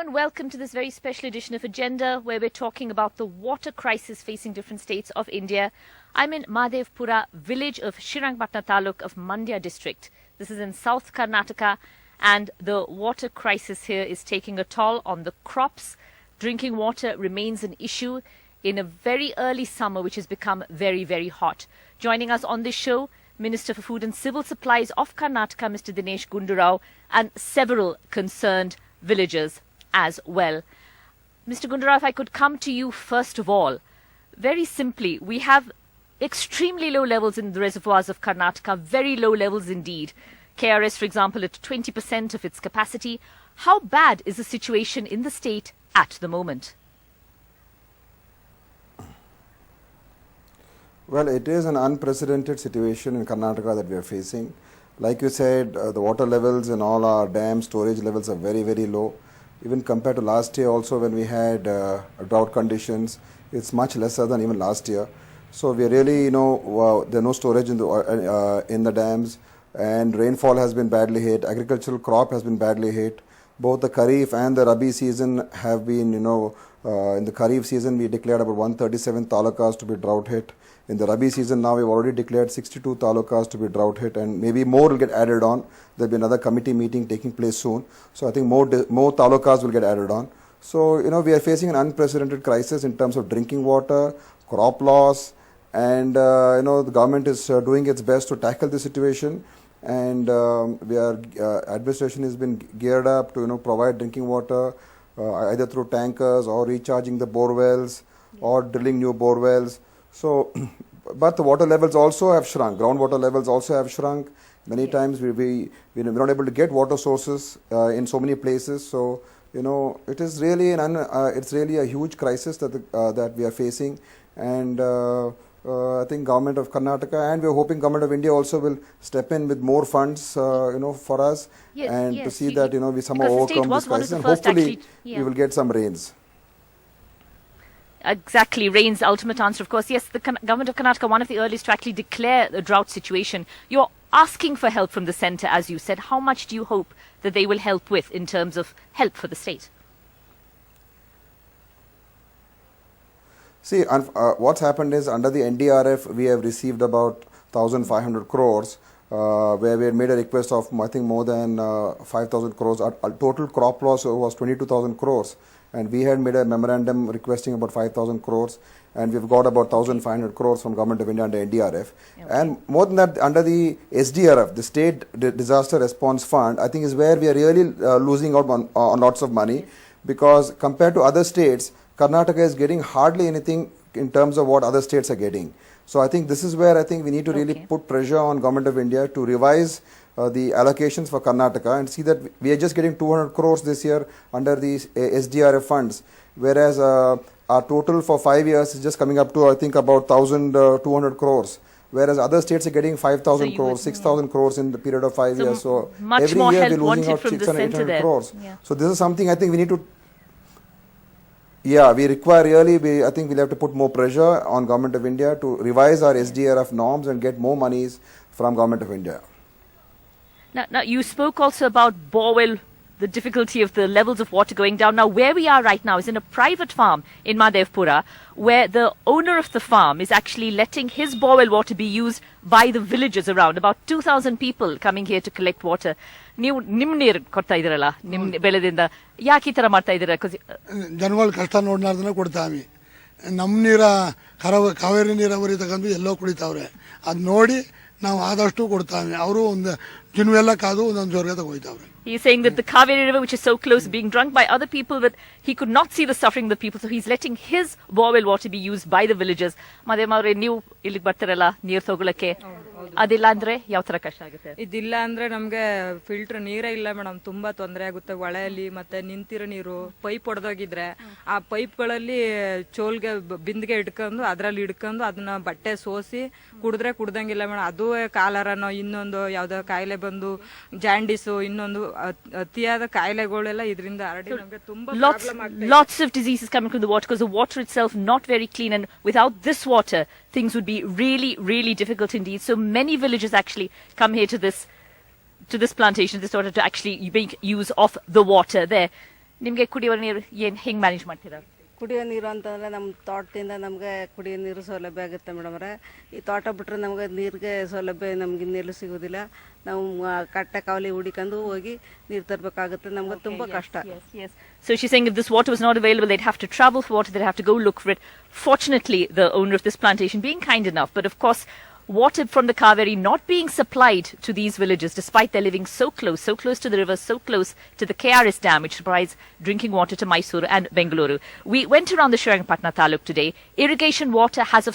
everyone, welcome to this very special edition of Agenda, where we're talking about the water crisis facing different states of India. I'm in Maharashtra village of Srirangpatna Taluk of Mandya district. This is in South Karnataka, and the water crisis here is taking a toll on the crops. Drinking water remains an issue in a very early summer, which has become very, very hot. Joining us on this show, Minister for Food and Civil Supplies of Karnataka, Mr. Dinesh Gundurao, and several concerned villagers as well. Mr. Gundurao, if I could come to you first of all, very simply, we have extremely low levels in the reservoirs of Karnataka, very low levels indeed. KRS, for example, at 20% of its capacity. How bad is the situation in the state at the moment? Well, it is an unprecedented situation in Karnataka that we are facing. Like you said, the water levels in all our dam storage levels are very, very low. Even compared to last year also, when we had drought conditions, it's much lesser than even last year. So we are really, there are no storage in the dams, and rainfall has been badly hit. Agricultural crop has been badly hit. Both the Kharif and the Rabi season have been, in the Kharif season we declared about 137 talukas to be drought hit. In the Rabi season now we've already declared 62 talukas to be drought hit, and maybe more will get added on. There'll be another committee meeting taking place soon. So I think more talukas will get added on. So, we are facing an unprecedented crisis in terms of drinking water, crop loss, and, the government is doing its best to tackle the situation. And administration has been geared up to provide drinking water either through tankers or recharging the bore wells or drilling new bore wells. So, but the water levels also have shrunk. Groundwater levels also have shrunk. Many times we're not able to get water sources in so many places. So, it is really it's really a huge crisis that we are facing. And I think government of Karnataka, and we're hoping government of India also will step in with more funds, for us, to see that we somehow overcome this crisis, and hopefully we will get some rains. Exactly, rain's ultimate answer, of course. Yes, the government of Karnataka, one of the earliest to actually declare the drought situation. You're asking for help from the centre, as you said. How much do you hope that they will help with in terms of help for the state? See, what's happened is under the NDRF, we have received about 1,500 crores, where we had made a request of, I think, more than 5,000 crores. Our total crop loss was 22,000 crores. And we had made a memorandum requesting about 5,000 crores. And we've got about 1,500 crores from Government of India under NDRF. Okay. And more than that, under the SDRF, the State Disaster Response Fund, I think is where we are really losing out on lots of money. Because compared to other states, Karnataka is getting hardly anything in terms of what other states are getting. So I think this is where I think we need to really put pressure on Government of India to revise the allocations for Karnataka and see that we are just getting 200 crores this year under the SDRF funds, whereas our total for 5 years is just coming up to, I think, about 1,200 crores. Whereas other states are getting 5,000 crores, 6,000 crores in the period of 5 years. So every year we're losing out 600, 800 crores. Yeah. So this is something I think we need to. Yeah, we require really, I think we'll have to put more pressure on Government of India to revise our SDRF norms and get more monies from Government of India. Now you spoke also about borewell, the difficulty of the levels of water going down. Now, where we are right now is in a private farm in Maharashtra, where the owner of the farm is actually letting his borewell water be used by the villagers around. About 2,000 people coming here to collect water. ನೀವು ನಿಮ್ಮ ನೀರು ಕೊಡ್ತಾ ಇದ್ದೀರಲ್ಲ ನಿಮ್ಮ ಬೆಳೆದಿಂದ ಯಾಕೆ ಈ ತರ ಮಾಡ್ತಾ ಇದ್ದೀರಾ? ಜನಗಳು ಕಷ್ಟ ನೋಡ್ಲಾರ್ದನೆ ಕೊಡ್ತಾವಿ. ನಮ್ಮ ನೀರ ಕಾವೇರಿ ನೀರಾವರಿ ತಗೊಂಡು ಎಲ್ಲೋ ಕುಡಿತಾವ್ರೆ. ಅದು ನೋಡಿ ನಾವು ಆದಷ್ಟು ಕೊಡ್ತಾವೆ. ಅವರು ಒಂದು ಜಿನ್ವೆಲ್ಲ ಕಾದು ಒಂದೊಂದು ಜೋರ್ಗೆ ತಗೋಯ್ತಾವ್ರೆ. He's saying that the Kaveri River, which is so close, being drunk by other people, but he could not see the suffering of the people, so he's letting his borewell water be used by the villagers. Madhemavre, ನೀವು ಇಲ್ಲಿಗೆ ಬರ್ತಾರಲ್ಲ ನೀರು ತಗೊಳಕ್ಕೆ, ಅದಿಲ್ಲ ಅಂದ್ರೆ ಯಾವ ತರ ಕಷ್ಟ ಆಗುತ್ತೆ? ಇದಿಲ್ಲ ಅಂದ್ರೆ ನಮ್ಗೆ ಫಿಲ್ಟರ್ ನೀರೇ ಇಲ್ಲ ಮೇಡಮ್, ತುಂಬಾ ತೊಂದರೆ ಆಗುತ್ತೆ. ಹೊಳೆಯಲ್ಲಿ ಮತ್ತೆ ನಿಂತಿರೋ ನೀರು ಪೈಪ್ ಹೊಡೆದೋಗಿದ್ರೆ ಆ ಪೈಪ್ಗಳಲ್ಲಿ ಚೋಲ್ಗೆ ಬಿಂದಿಗೆ ಇಟ್ಕೊಂಡು ಅದ್ರಲ್ಲಿ ಇಡ್ಕೊಂಡು ಅದನ್ನ ಬಟ್ಟೆ ಸೋಸಿ ಕುಡಿದ್ರೆ ಕುಡ್ದಂಗಿಲ್ಲ ಮೇಡಮ್. ಅದು ಕಾಲರನೋ ಇನ್ನೊಂದು ಯಾವ್ದೋ ಕಾಯಿಲೆ ಬಂದು ಜಾಂಡಿಸು ಇನ್ನೊಂದು ಅತಿಯಾದ ಕಾಯಿಲೆಗಳೆಲ್ಲ ಇದರಿಂದ ಹರಡಿ ನಮಗೆ ತುಂಬಾ lots of diseases coming from the water because the water itself not very clean, and without this water things would be really, really difficult indeed. So many villagers actually come here to this plantation, this order to actually make use of the water there. ನಿಮಗೆ ಕುಡಿಯುವ ನೀರು ಹೆಂಗ್ manage ಮಾಡ್ತೀರಾ? ಕುಡಿಯೋ ನೀರು ಅಂತಂದರೆ ನಮ್ಮ ತೋಟದಿಂದ ನಮಗೆ ಕುಡಿಯೋ ನೀರು ಸೌಲಭ್ಯ ಆಗುತ್ತೆ ಮೇಡಮ್ರೆ. ಈ ತೋಟ ಬಿಟ್ಟರೆ ನಮಗೆ ನೀರಿಗೆ ಸೌಲಭ್ಯ ನಮ್ಗೆ ಇನ್ನೆಲ್ಲೂ ಸಿಗೋದಿಲ್ಲ. ನಾವು ಕಟ್ಟೆ ಕಾವಲಿ ಹುಡಿಕೊಂಡು ಹೋಗಿ ನೀರು ತರಬೇಕಾಗುತ್ತೆ. ನಮ್ಗೆ ತುಂಬ ಕಷ್ಟ. Yes. So she's saying if this water was not available, they'd have to travel for water, they'd have to go look for it. Fortunately, the owner of this plantation being kind enough, but of course, water from the Kaveri not being supplied to these villages, despite their living so close to the river, so close to the KRS dam, which provides drinking water to Mysuru and Bengaluru. We went around the Srirangapatna taluk today. Irrigation water has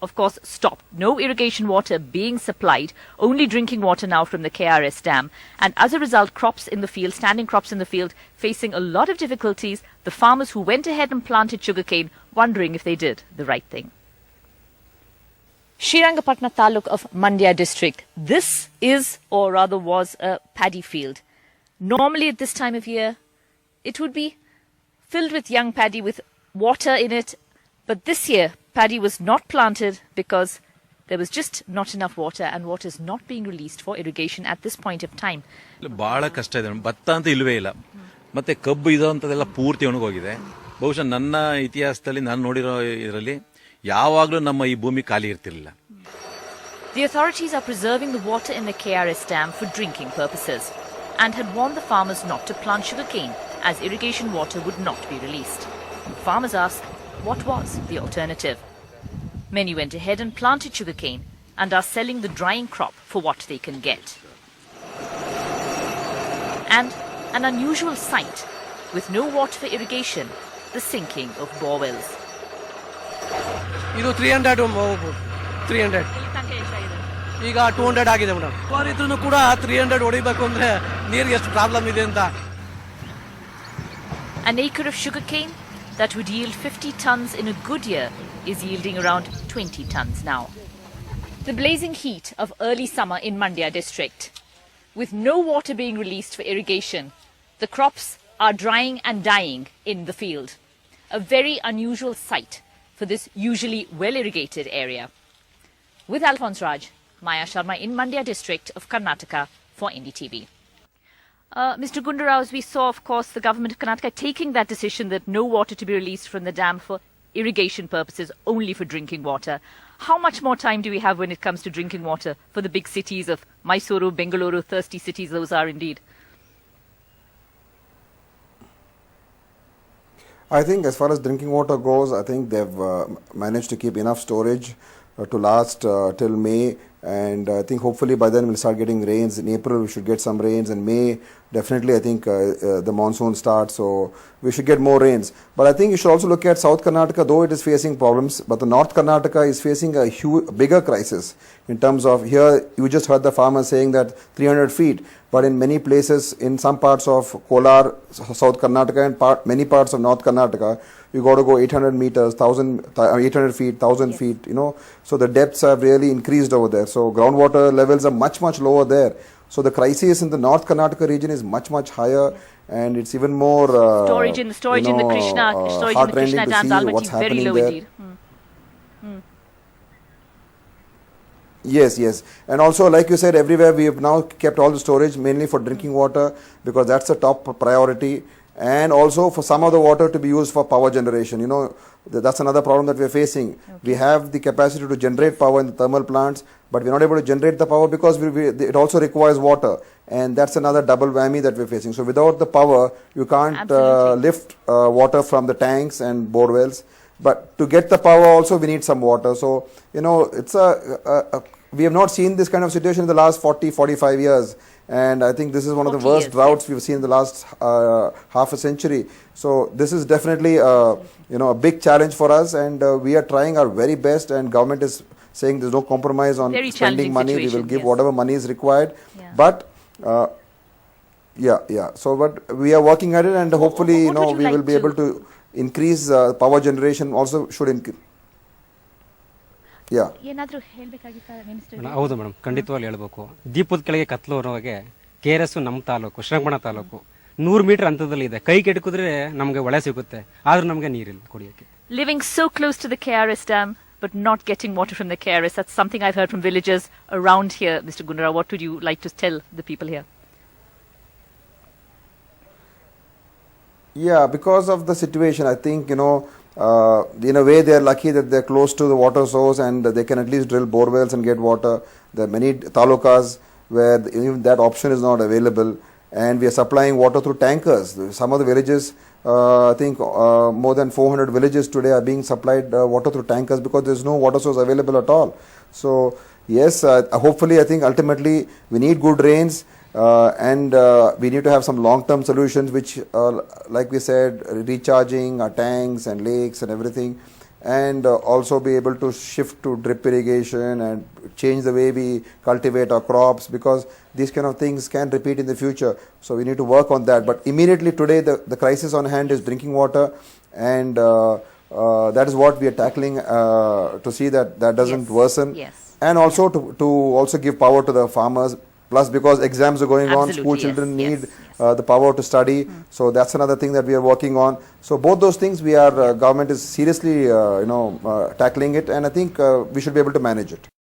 of course stopped. No irrigation water being supplied, only drinking water now from the KRS dam. And as a result, crops in the field, standing crops in the field, facing a lot of difficulties. The farmers who went ahead and planted sugarcane wondering if they did the right thing. Srirangapatna taluk of Mandya district. This is, or rather was, a paddy field. Normally at this time of year, it would be filled with young paddy with water in it. But this year, paddy was not planted because there was just not enough water, and water is not being released for irrigation at this point of time. ಬಹಳ ಕಷ್ಟ ಇದೆ. ಭತ್ತ ಅಂತ ಇಲ್ವೇ ಇಲ್ಲ. ಮತ್ತೆ ಕಬ್ಬು ಇದಂತದೆಲ್ಲ ಪೂರ್ತಿ ಒಣಗೋಗಿದೆ. ಬಹುಶಃ ನನ್ನ ಇತಿಹಾಸದಲ್ಲಿ ನಾನು ನೋಡಿರೋ ಇದರಲ್ಲಿ ಯಾವಾಗಲೂ ನಮ್ಮ ಈ ಭೂಮಿ ಖಾಲಿ ಇರ್ತಿರಲಿಲ್ಲ. The authorities are preserving the water in the KRS dam for drinking purposes and had warned the farmers not to plant sugarcane as irrigation water would not be released. Farmers asked, what was the alternative? Many went ahead and planted sugarcane and are selling the drying crop for what they can get. And an unusual sight, with no water for irrigation, the sinking of borewells. ಇದು 300 ಈಗ 200 ಆಗಿದೆ madam. ಇದ್ರೂ ಕೂಡ 300 ಹೊಡಿಬೇಕು ಅಂದ್ರೆ ನೀರಿಗೆ ಎಷ್ಟು problem ಇದೆ ಅಂತ. An acre of sugarcane that would yield 50 tons in a good year is yielding around 20 tons now. The blazing heat of early summer in Mandya district, with no water being released for irrigation, the crops are drying and dying in the field. A very unusual sight for this usually well-irrigated area. With Alphonse Raj, Maya Sharma in Mandya district of Karnataka for NDTV. Mr. Gundarao, as we saw, of course, the government of Karnataka taking that decision that no water to be released from the dam for irrigation purposes, only for drinking water. How much more time do we have when it comes to drinking water for the big cities of Mysuru, Bengaluru, thirsty cities those are indeed? I think as far as drinking water goes, I think they've managed to keep enough storage to last till May, and I think hopefully by then we'll start getting rains. In April we should get some rains, and May definitely I think the monsoon starts, so we should get more rains. But I think you should also look at South Karnataka, though it is facing problems, but the North Karnataka is facing a bigger crisis in terms of, here you just heard the farmers saying that 300 feet, but in many places, in some parts of Kolar, South Karnataka, and many parts of North Karnataka, you got to go 800 meters, 800 feet, 1000 yes. feet, you know. So the depths have really increased over there. So groundwater levels are much, much lower there. So the crisis in the North Karnataka region is much, much higher, and it's even more storage in the Krishna, storage in the Krishna dams Almaty very low there. indeed. Yes. And also, like you said, everywhere we have now kept all the storage mainly for drinking water, because that's the top priority. And also for some of the water to be used for power generation. You know, that's another problem that we're facing. Okay. We have the capacity to generate power in the thermal plants, but we're not able to generate the power because it also requires water. And that's another double whammy that we're facing. So without the power, you can't lift water from the tanks and bore wells. But to get the power also, we need some water. So, you know, it's we have not seen this kind of situation in the last 40, 45 years. And I think this is one of the worst droughts we've seen in the last half a century. So this is definitely a big challenge for us, and we are trying our very best, and government is saying there's no compromise on very spending money. We will give whatever money is required. Yeah. But so but we are working at it, and hopefully we will be able to increase power generation also should increase. ಏನಾದರೂ ಹೇಳಬೇಕಾಗಿತ್ತಾ minister? ಹೌದು madam, ಖಂಡಿತವಾಗ್ಲೂ ಹೇಳ್ಬೇಕು. ದೀಪದ ಕೆಳಗೆ ಕತ್ಲು ಅನ್ನೋವಾಗೆ KRS ನಮ್ಮ taluk Srirangapatna taluk 100 metre ಅಂತರದಲ್ಲಿ ಇದೆ. ಕೈ ಕೆಡಕಿದ್ರೆ ನಮಗೆ ಒಳೆ ಸಿಗುತ್ತೆ, ಆದ್ರೂ ನಮಗೆ ನೀರಿಲ್ಲ ಕುಡಿಯೋಕೆ. Living so close to the KRS dam but not getting water from the KRS, that's something I've heard from villagers around here. Mr. Gundarao, what would you like to tell the people here? Yeah, because of the situation, I think, in a way they are lucky that they're close to the water source and they can at least drill bore wells and get water. There are many talukas where even that option is not available, and we are supplying water through tankers. Some of the villages, I think more than 400 villages today are being supplied water through tankers because there's no water source available at all. So yes, hopefully I think ultimately we need good rains. And we need to have some long-term solutions which, like we said, recharging our tanks and lakes and everything, and also be able to shift to drip irrigation and change the way we cultivate our crops, because these kind of things can repeat in the future. So we need to work on that. But immediately today the crisis on hand is drinking water, and that is what we are tackling to see that doesn't worsen. Yes. And also to also give power to the farmers. Plus, because exams are going on, Absolutely, school yes, children need yes. the power to study. So that's another thing that we are working on. So both those things, government is seriously, tackling it, and I think we should be able to manage it.